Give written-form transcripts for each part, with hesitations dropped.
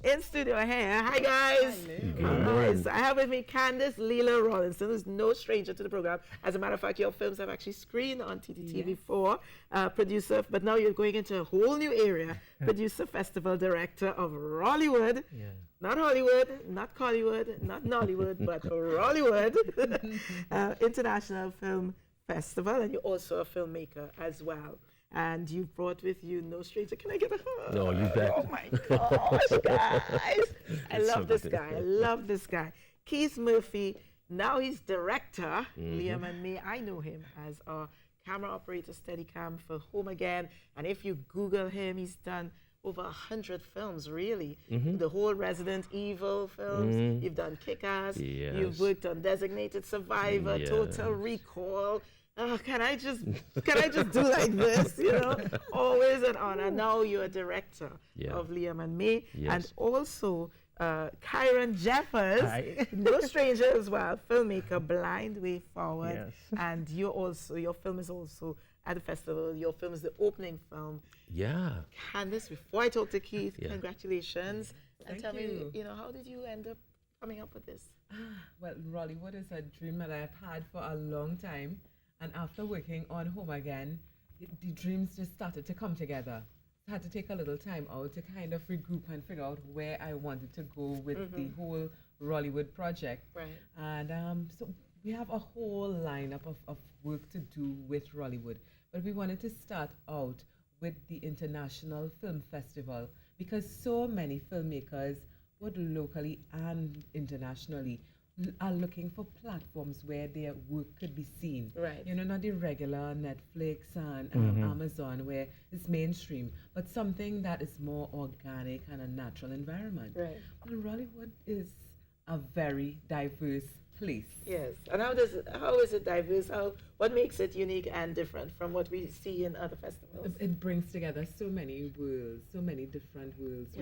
in studio here. Hi, guys. Nice. I have with me Candice Leela Rollinson, who's no stranger to the program. As a matter of fact, your films have actually screened on TTT before. Producer, but now you're going into a whole new area. Producer, festival director of Rollywood. Not Hollywood, not Collywood, not Nollywood, but Rollywood International Film Festival. And you're also a filmmaker as well. And you brought with you no stranger. Can I get a hug? No, you bet. Oh my gosh, guys. I love this guy. I love this guy. Keith Murphy, now he's director. Liam and me, I know him as a camera operator, Steadicam for Home Again. And if you Google him, he's done over 100 films, really. The whole Resident Evil films. You've done Kick-Ass. Yes. You've worked on Designated Survivor, Total Recall. Can I just do like this? You know, always an honor. Now you're a director of Liam and Me, and also Kyron Jeffers, no stranger as well, filmmaker, Blind Way Forward, and you're also your film is also at the festival. Your film is the opening film. Candice, before I talk to Keith, congratulations, and tell me, you know, how did you end up coming up with this? Well, Rollywood is a dream that I've had for a long time. And after working on Home Again, the dreams just started to come together. I had to take a little time out to kind of regroup and figure out where I wanted to go with the whole Rollywood project. And so we have a whole lineup of work to do with Rollywood. But we wanted to start out with the International Film Festival because so many filmmakers, both locally and internationally, are looking for platforms where their work could be seen. You know, not the regular Netflix and Amazon where it's mainstream, but something that is more organic and a natural environment. Well, Rollywood is a very diverse place. Yes, and how is it diverse? What makes it unique and different from what we see in other festivals? It brings together so many worlds, so many different worlds.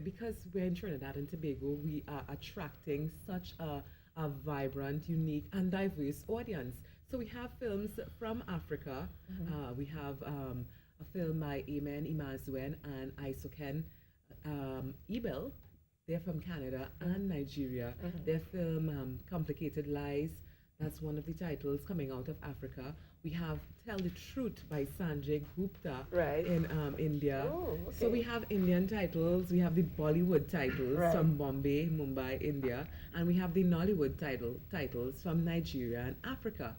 Because we're in Trinidad and Tobago, we are attracting such a vibrant, unique, and diverse audience. So we have films from Africa. We have a film by Amen Imazuen and Isoken Ebel. They're from Canada and Nigeria. Their film Complicated Lies, that's one of the titles coming out of Africa. We have Tell the Truth by Sanjay Gupta in India. So we have Indian titles, we have the Bollywood titles from Bombay, Mumbai, India, and we have the Nollywood titles from Nigeria and Africa.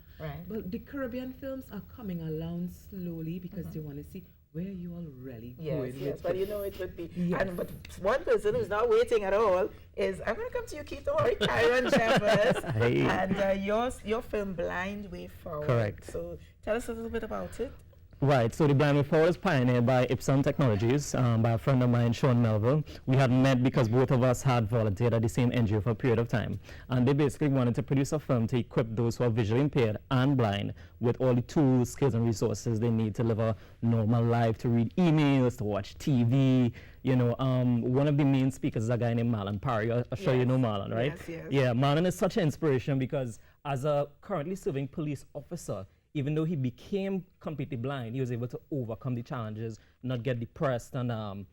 But the Caribbean films are coming along slowly because they want to see where you are really going. Yes, but you know it would be. But one person who's not waiting at all is, I'm going to come to you, Keith, don't worry, Kyron Jeffers. And your film, Blind Way Forward. Correct. So tell us a little bit about it. Right, so the Blind Way Forward is pioneered by Ipsum Technologies, by a friend of mine, Sean Melville. We had met because both of us had volunteered at the same NGO for a period of time. And they basically wanted to produce a film to equip those who are visually impaired and blind with all the tools, skills, and resources they need to live a normal life, to read emails, to watch TV. You know, one of the main speakers is a guy named Marlon Parry. I'm sure you know Marlon, right? Yeah, Marlon is such an inspiration because as a currently serving police officer, even though he became completely blind, he was able to overcome the challenges, not get depressed, and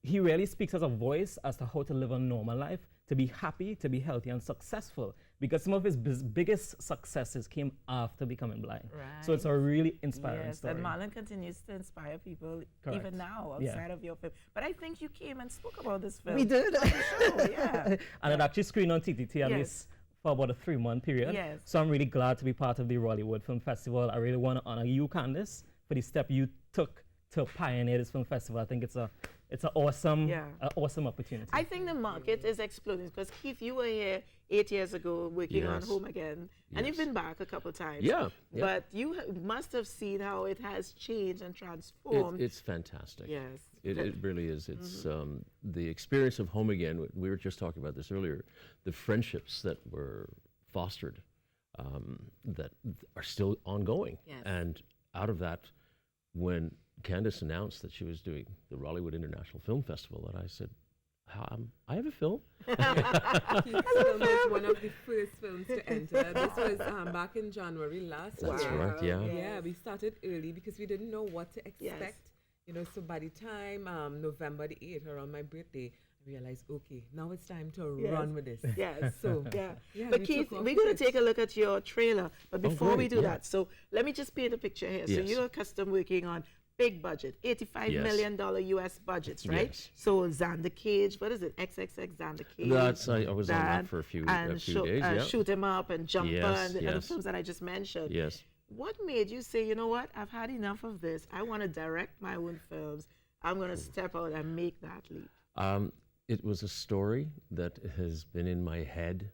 he really speaks as a voice as to how to live a normal life, to be happy, to be healthy, and successful, because some of his biggest successes came after becoming blind. So it's a really inspiring story. And Marlon continues to inspire people even now outside of your film. But I think you came and spoke about this film. We did. On the show, And it actually screened on TTT at least for about a 3-month period. So I'm really glad to be part of the Rollywood Film Festival. I really want to honor you, Candice, for the step you took to pioneer this film festival. I think it's an awesome opportunity. I think the market is exploding because Keith, you were here 8 years ago working on Home Again, and you've been back a couple times. But you must have seen how it has changed and transformed. It's fantastic. It really is. It's the experience of Home Again. We were just talking about this earlier. The friendships that were fostered that are still ongoing. And out of that, when Candice announced that she was doing the Rollywood International Film Festival, and I said, I have a film. His film was one of the first films to enter. This was back in January last year. That's right, Yeah, we started early because we didn't know what to expect. You know, so by the time November the 8th, around my birthday, realized, okay, now it's time to run with this. Yes. So, but Keith, we're going to take a look at your trailer. But before we do that, so let me just paint a picture here. So you're accustomed working on big budget, $85 million US budgets, right? Yes. So Xander Cage, what is it? XXX Xander Cage. I was on that for a few days. Shoot 'Em Up and Jumper and the films that I just mentioned. Yes. What made you say, you know what, I've had enough of this. I want to direct my own films. I'm going to step out and make that leap. It was a story that has been in my head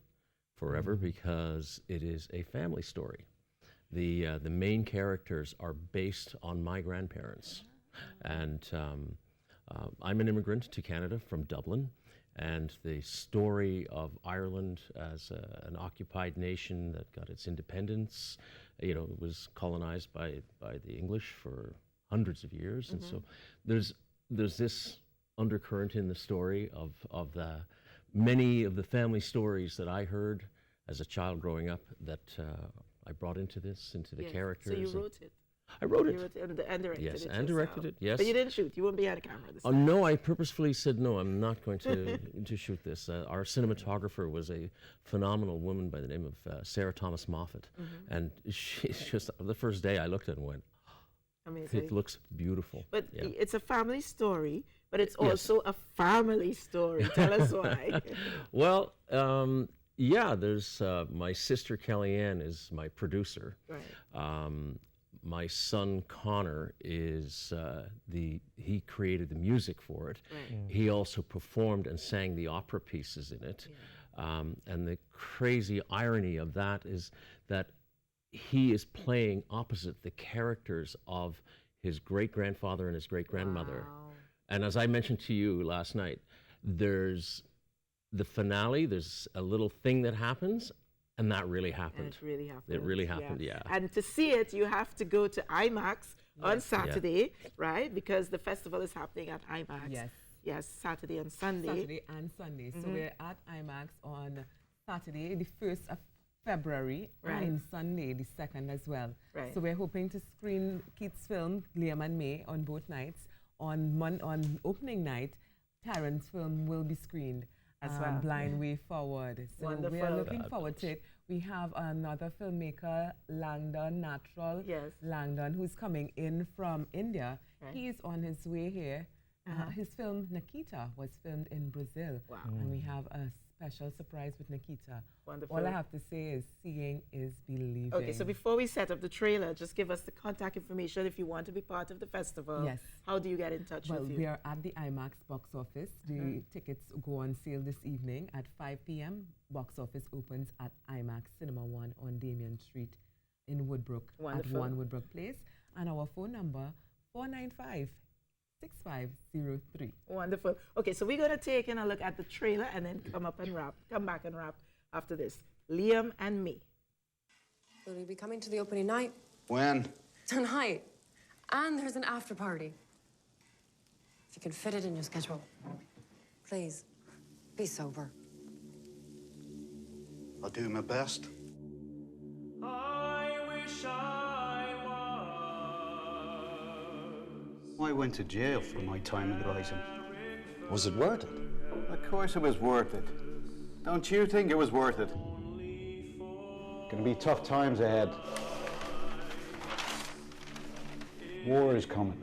forever because it is a family story. The main characters are based on my grandparents. And I'm an immigrant to Canada from Dublin. And the story of Ireland as an occupied nation that got its independence, it was colonized by the English for hundreds of years. And so there's this undercurrent in the story of the many of the family stories that I heard as a child growing up that I brought into the characters. So you wrote it? I wrote it. You wrote it and directed it Yes, and yourself. directed it, yes. But you didn't shoot. You wouldn't be on camera this time. No, I purposefully said, no, I'm not going to shoot this. Our cinematographer was a phenomenal woman by the name of Sarah Thomas Moffat. And she's just, the first day I looked at it and went, amazing. It looks beautiful. But it's a family story, but it's also a family story. Tell us why. Well, there's my sister Kellyanne is my producer. Right. My son Connor is he created the music for it. Right. He also performed and sang the opera pieces in it. And the crazy irony of that is that he is playing opposite the characters of his great-grandfather and his great-grandmother. Wow. And as I mentioned to you last night, there's the finale, there's a little thing that happens, and that really happened. And it really happened. It really happened, yeah. And to see it, you have to go to IMAX on Saturday, right? Because the festival is happening at IMAX. Yes. Yes, Saturday and Sunday. Saturday and Sunday. So we're at IMAX on Saturday, the 1st of February, and Sunday, the 2nd as well. Right. So we're hoping to screen Keith's film, Liam and May, on both nights. On opening night, Taryn's film will be screened. Blind Way Forward. So Wonderful. we are looking forward to it. We have another filmmaker, Langdon Natural Langdon, who's coming in from India. Right. He is on his way here. His film, Nikita, was filmed in Brazil. Wow. And we have a special surprise with Nikita. Wonderful. All I have to say is seeing is believing. Okay, so before we set up the trailer, just give us the contact information if you want to be part of the festival. Yes. How do you get in touch with you? Well, we are at the IMAX box office. The tickets go on sale this evening at 5 p.m. Box office opens at IMAX Cinema 1 on Damien Street in Woodbrook. Wonderful. At 1 Woodbrook Place. And our phone number, 495-6503. Wonderful. Okay, so we're going to take in a look at the trailer and then come back and wrap after this. Liam and Me. Will you be coming to the opening night? When? Tonight. And there's an after party. If you can fit it in your schedule. Please, be sober. I'll do my best. I wish I was. I went to jail for my time in Rising. Was it worth it? Of course it was worth it. Don't you think it was worth it? Gonna be tough times ahead. War is coming.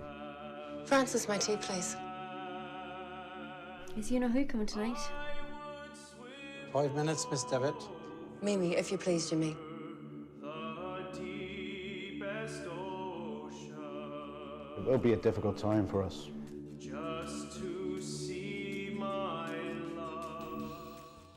Francis, my tea, please. Is who coming tonight? 5 minutes, Miss Devitt. Mimi, if you please, Jimmy. It will be a difficult time for us. Just to see my love.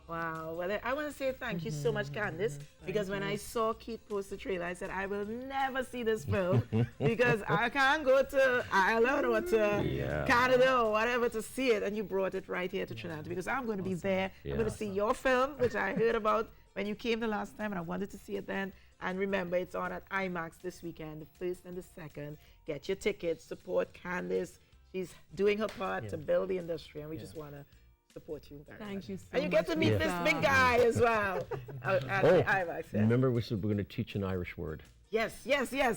Wow. Well, I want to say thank you so much, Candice, because when I saw Keith post the trailer, I said, I will never see this film because I can't go to Ireland or to Canada or whatever to see it. And you brought it right here to Trinidad because I'm going to be there. I'm going to see your film, which I heard about when you came the last time, and I wanted to see it then. And remember, it's on at IMAX this weekend, the 1st and the 2nd. Get your tickets, support Candice. She's doing her part to build the industry, and we just want to support you very much. Thank you so much. And you get to meet this big guy as well at the IMAX. Yeah? Remember we said we're going to teach an Irish word. Yes.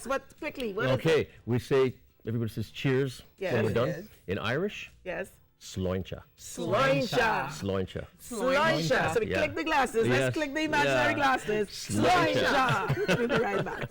What quickly? What Okay, we say, everybody says cheers Yes. when we're done. Yes. In Irish, Yes. Sloincha. Sloincha. Sloincha. Sloincha. So we click the glasses. Let's click the imaginary glasses. Sloincha. We'll be right back.